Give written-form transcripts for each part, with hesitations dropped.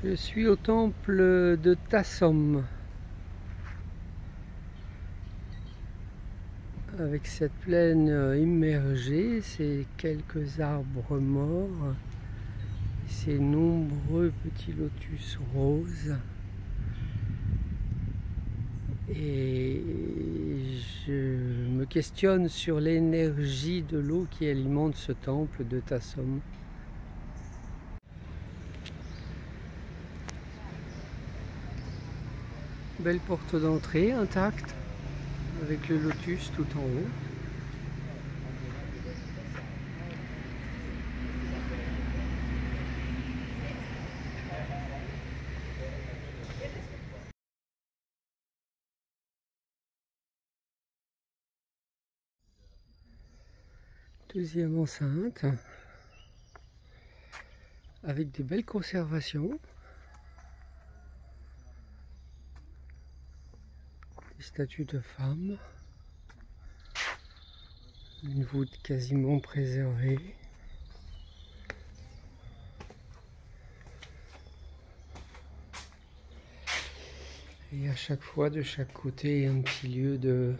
Je suis au temple de Tassom, avec cette plaine immergée, ces quelques arbres morts, ces nombreux petits lotus roses. Et je me questionne sur l'énergie de l'eau qui alimente ce temple de Tassom. Belle porte d'entrée intacte, avec le lotus tout en haut. Deuxième enceinte, avec des belles conservations. Des statues de femmes. Une voûte quasiment préservée. Et à chaque fois, de chaque côté, un petit lieu de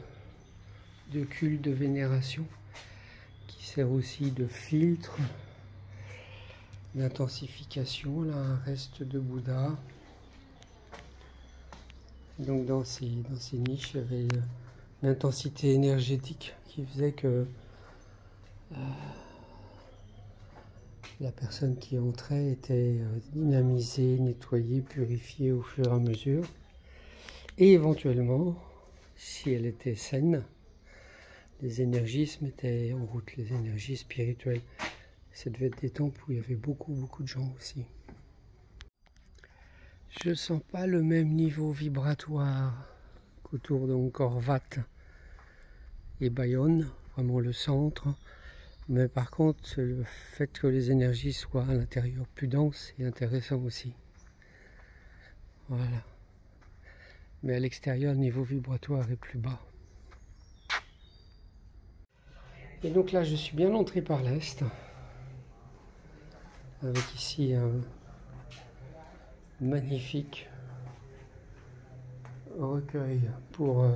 culte, de vénération, qui sert aussi de filtre, d'intensification. Là, un reste de Bouddha. Donc dans ces niches, il y avait une intensité énergétique qui faisait que la personne qui entrait était dynamisée, nettoyée, purifiée au fur et à mesure. Et éventuellement, si elle était saine, les énergies se mettaient en route, les énergies spirituelles. Ça devait être des temples où il y avait beaucoup de gens aussi. Je sens pas le même niveau vibratoire qu'autour d'Angkor Wat et Bayonne, vraiment le centre. Mais par contre, le fait que les énergies soient à l'intérieur plus denses est intéressant aussi. Voilà. Mais à l'extérieur, le niveau vibratoire est plus bas. Et donc là, je suis bien entré par l'est, avec ici un magnifique recueil pour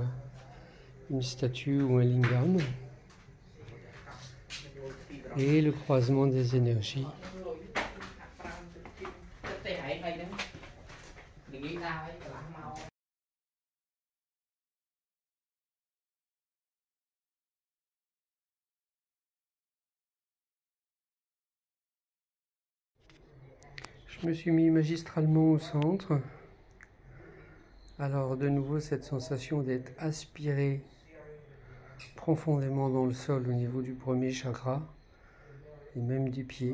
une statue ou un lingam, et le croisement des énergies. Je me suis mis magistralement au centre. Alors de nouveau cette sensation d'être aspiré profondément dans le sol au niveau du premier chakra et même du pied.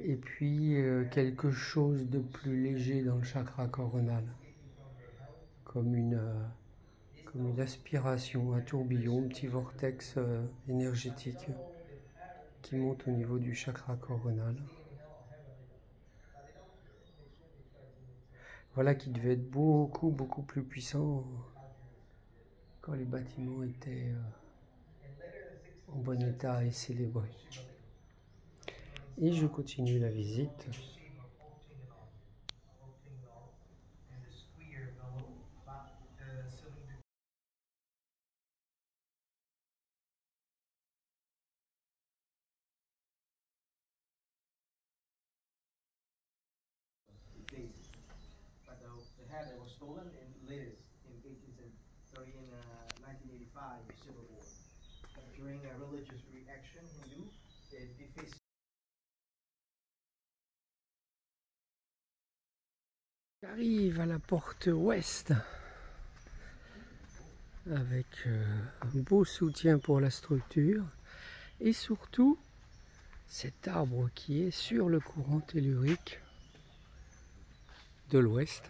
Et puis quelque chose de plus léger dans le chakra coronal, comme une aspiration, un tourbillon, un petit vortex énergétique qui monte au niveau du chakra coronal. Voilà qui devait être beaucoup plus puissant quand les bâtiments étaient en bon état et célébrés. Et je continue la visite. J'arrive à la porte ouest avec un beau soutien pour la structure et surtout cet arbre qui est sur le courant tellurique de l'ouest.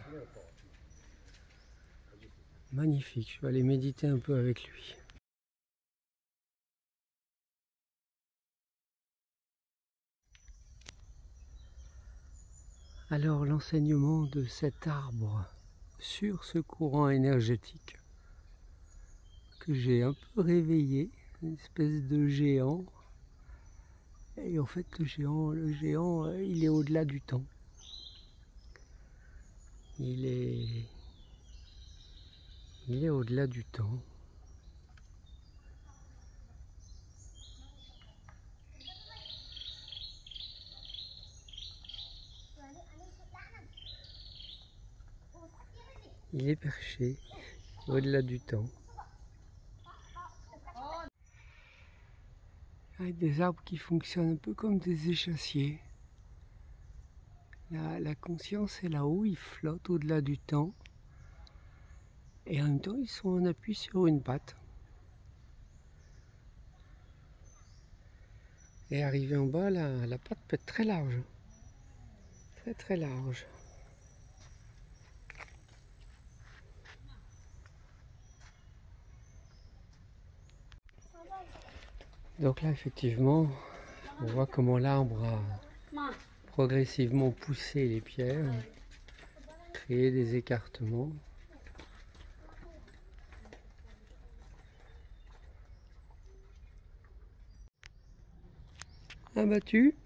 Magnifique, je vais aller méditer un peu avec lui. Alors l'enseignement de cet arbre sur ce courant énergétique que j'ai un peu réveillé, une espèce de géant, Et en fait, le géant, il est au-delà du temps. Il est au-delà du temps. Il est perché au-delà du temps. Avec des arbres qui fonctionnent un peu comme des échassiers. La conscience est là-haut, ils flottent au-delà du temps. Et en même temps, ils sont en appui sur une patte. Et arrivé en bas, la patte peut être très large. Très très large. Donc là, effectivement, on voit comment l'arbre a progressivement poussé les pierres, créé des écartements. Abattu,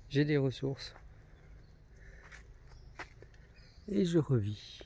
j'ai des ressources et je revis.